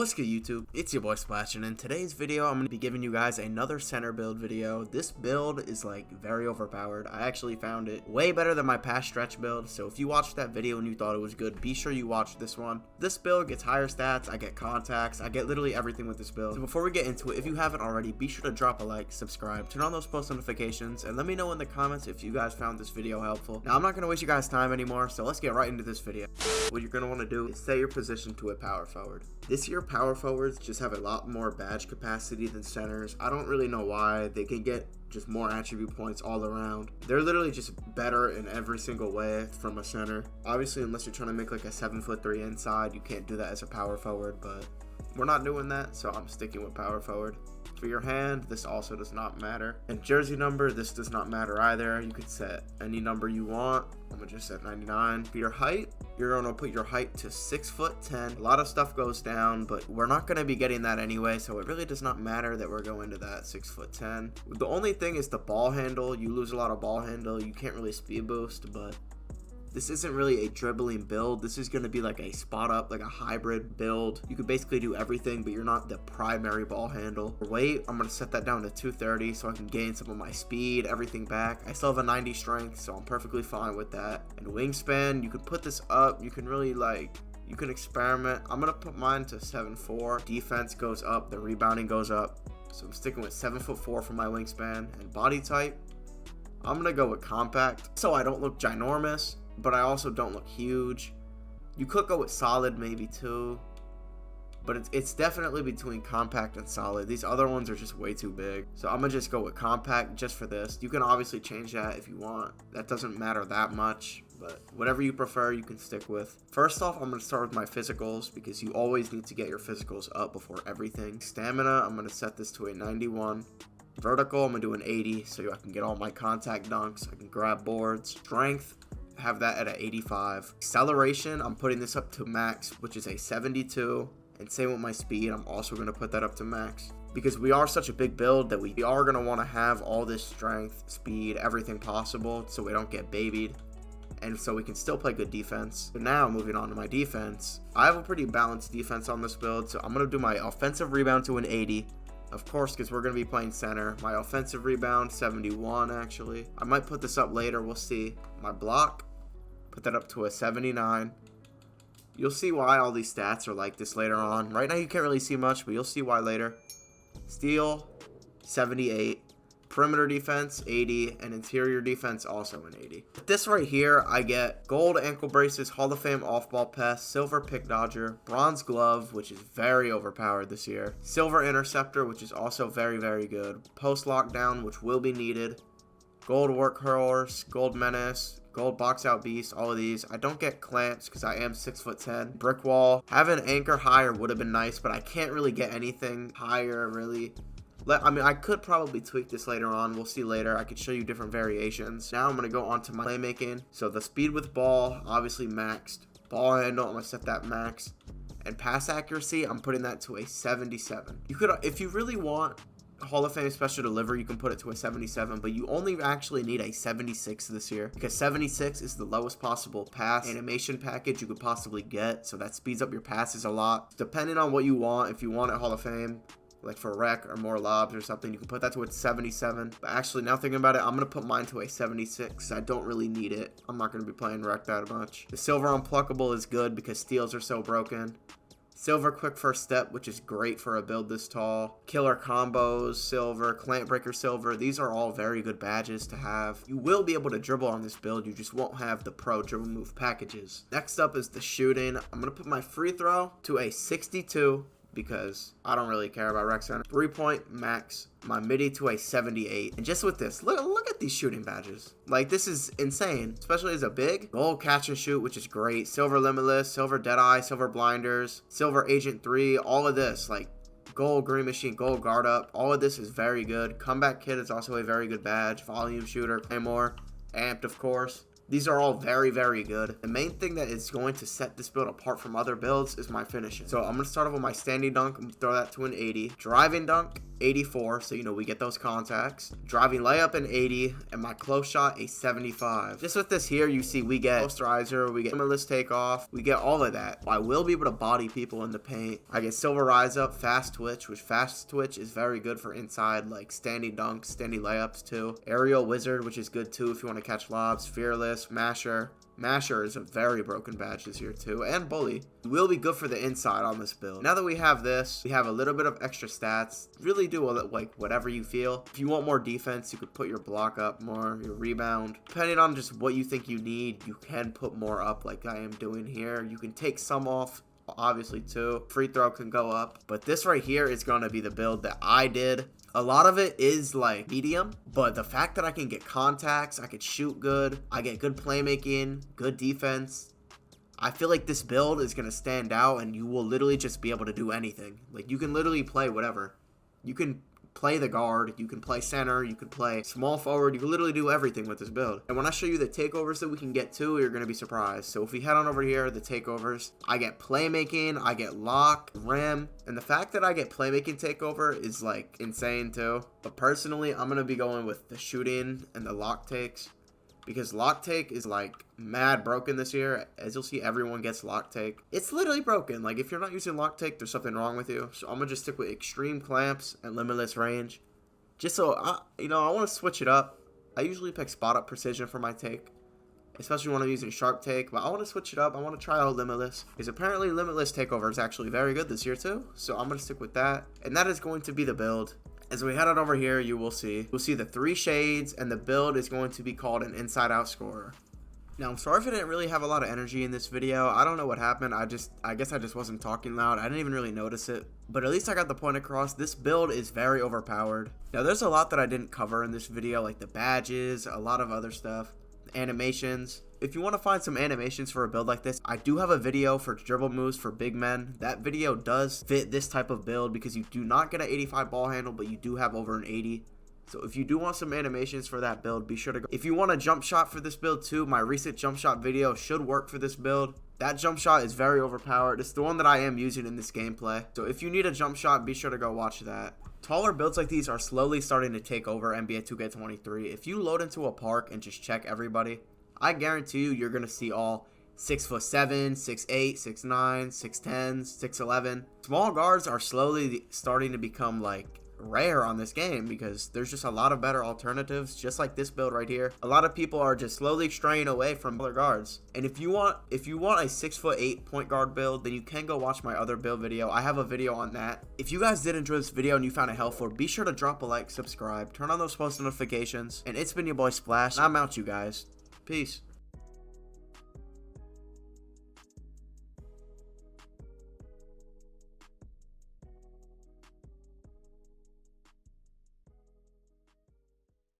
What's good, YouTube? It's your boy Splash, and in today's video I'm going to be giving you guys another center build video. This build is like very overpowered. I actually found it way better than my past stretch build, so if you watched that video and you thought it was good, be sure you watch this one. This build gets higher stats, I get contacts, I get literally everything with this build. So before we get into it, if you haven't already, be sure to drop a like, subscribe, turn on those post notifications, and let me know in the comments if you guys found this video helpful. Now I'm not going to waste you guys time anymore, so let's get right into this video. What you're going to want to do is set your position to a power forward. This year power forwards just have a lot more badge capacity than centers. I don't really know why. They can get just more attribute points all around. They're literally just better in every single way from a center. Obviously, unless you're trying to make like a 7'3" inside, you can't do that as a power forward, but we're not doing that, so I'm sticking with power forward. For your hand, this also does not matter. And jersey number, this does not matter either. You could set any number you want. I'm gonna just set 99. For your height, you're gonna put your height to 6'10". A lot of stuff goes down, but we're not gonna be getting that anyway, so it really does not matter that we're going to that 6'10". The only thing is the ball handle. You lose a lot of ball handle. You can't really speed boost, but this isn't really a dribbling build. This is going to be like a spot up, like a hybrid build. You could basically do everything, but you're not the primary ball handle. For weight, I'm going to set that down to 230 so I can gain some of my speed, everything back. I still have a 90 strength, so I'm perfectly fine with that. And wingspan, you could put this up. You can really you can experiment. I'm going to put mine to 7'4". Defense goes up, the rebounding goes up. So I'm sticking with 7'4" for my wingspan. And body type, I'm going to go with compact so I don't look ginormous, but I also don't look huge. You could go with solid maybe too, but it's definitely between compact and solid. These other ones are just way too big, so I'm gonna just go with compact just for this. You can obviously change that if you want. That doesn't matter that much, but whatever you prefer you can stick with. First off, I'm gonna start with my physicals because you always need to get your physicals up before everything. Stamina, I'm gonna set this to a 91. Vertical, I'm gonna do an 80 so I can get all my contact dunks. I can grab boards. Strength, have that at an 85. Acceleration, I'm putting this up to max, which is a 72. And same with my speed, I'm also going to put that up to max because we are such a big build that we are going to want to have all this strength, speed, everything possible so we don't get babied, and so we can still play good defense. So now moving on to my defense, I have a pretty balanced defense on this build, so I'm going to do my offensive rebound to an 80. Of course, because we're going to be playing center. My offensive rebound, 71 actually. I might put this up later, we'll see. My block, put that up to a 79. You'll see why all these stats are like this later on. Right now you can't really see much, but you'll see why later. Steal, 78. Perimeter defense, 80. And interior defense, also an 80. With this right here, I get gold ankle braces, Hall of Fame off-ball pass, silver pick dodger, bronze glove, which is very overpowered this year, silver interceptor, which is also very, very good, post lockdown, which will be needed, gold workhorse, gold menace, gold box out beast, all of these. I don't get clamps because I am 6'10". Brick wall. Having anchor higher would have been nice, but I can't really get anything higher really. I mean, I could probably tweak this later on. We'll see later. I could show you different variations. Now I'm going to go on to my playmaking. So the speed with ball, obviously maxed. Ball handle, I'm going to set that max. And pass accuracy, I'm putting that to a 77. You could, if you really want Hall of Fame special delivery, you can put it to a 77, but you only actually need a 76 this year because 76 is the lowest possible pass animation package you could possibly get, so that speeds up your passes a lot. Depending on what you want, if you want it Hall of Fame, like for rec or more lobs or something, you can put that to a 77. But actually, now thinking about it, I'm going to put mine to a 76. I don't really need it. I'm not going to be playing rec that much. The silver unpluckable is good because steals are so broken. Silver quick first step, which is great for a build this tall. Killer combos, silver. Clamp breaker, silver. These are all very good badges to have. You will be able to dribble on this build. You just won't have the pro dribble move packages. Next up is the shooting. I'm going to put my free throw to a 62 because I don't really care about rec center. 3-point max. My midi to a 78. And just with this, look at these shooting badges. Like, this is insane, especially as a big. Gold catch and shoot, which is great. Silver limitless, silver deadeye, silver blinders, silver agent 3, all of this, like gold green machine, gold guard up, all of this is very good. Comeback kid is also a very good badge. Volume shooter, claymore, amped of course. These are all very, very good. The main thing that is going to set this build apart from other builds is my finishing. So I'm going to start off with my standing dunk. I'm going to throw that to an 80. Driving dunk, 84, so you know we get those contacts. Driving layup an 80, and my close shot a 75. Just with this here, you see we get posterizer, we get limitless takeoff, we get all of that. I will be able to body people in the paint. I get silver rise up, fast twitch, which fast twitch is very good for inside, like standing dunks, standing layups too. Aerial wizard, which is good too if you want to catch lobs. Fearless, masher. Masher is a very broken badge this year too, and bully. Will be good for the inside on this build. Now that we have this, we have a little bit of extra stats. Really do like whatever you feel. If you want more defense, you could put your block up more, your rebound. Depending on just what you think you need, you can put more up like I am doing here. You can take some off, obviously too. Free throw can go up, but this right here is going to be the build that I did. A lot of it is like medium, but the fact that I can get contacts, I could shoot good, I get good playmaking, good defense, I feel like this build is going to stand out, and you will literally just be able to do anything. Like, you can literally play whatever. You can play the guard, you can play center, you can play small forward, you can literally do everything with this build. And when I show you the takeovers that we can get to, you're going to be surprised. So if we head on over here, the takeovers, I get playmaking, I get lock, rim, and the fact that I get playmaking takeover is like insane too. But personally, I'm going to be going with the shooting and the lock takes, because lock take is like mad broken this year. As you'll see, everyone gets lock take. It's literally broken. Like, if you're not using lock take, there's something wrong with you. So I'm gonna just stick with extreme clamps and limitless range, just so I want to switch it up. I usually pick spot up precision for my take, especially when I'm using sharp take, but I want to switch it up. I want to try out limitless, because apparently limitless takeover is actually very good this year too. So I'm gonna stick with that, and that is going to be the build. As we head on over here, you'll see the 3 shades, and the build is going to be called an inside out scorer. Now, I'm sorry if I didn't really have a lot of energy in this video. I don't know what happened. I guess I just wasn't talking loud. I didn't even really notice it, but at least I got the point across. This build is very overpowered. Now, there's a lot that I didn't cover in this video, like the badges, a lot of other stuff, animations. If you want to find some animations for a build like this, I do have a video for dribble moves for big men. That video does fit this type of build, because you do not get an 85 ball handle, but you do have over an 80. So if you do want some animations for that build, be sure to go. If you want a jump shot for this build too, my recent jump shot video should work for this build. That jump shot is very overpowered. It's the one that I am using in this gameplay. So if you need a jump shot, be sure to go watch that. Taller builds like these are slowly starting to take over NBA 2K23. If you load into a park and just check everybody, I guarantee you're going to see all 6'7", 6'8", 6'9", 6'10", 6'11". Small guards are slowly starting to become like rare on this game, because there's just a lot of better alternatives, just like this build right here. A lot of people are just slowly straying away from other guards. And if you want a 6'8" point guard build, then you can go watch my other build video. I have a video on that. If you guys did enjoy this video and you found it helpful, be sure to drop a like, subscribe, turn on those post notifications, and it's been your boy Splash. I'm out, you guys. Peace.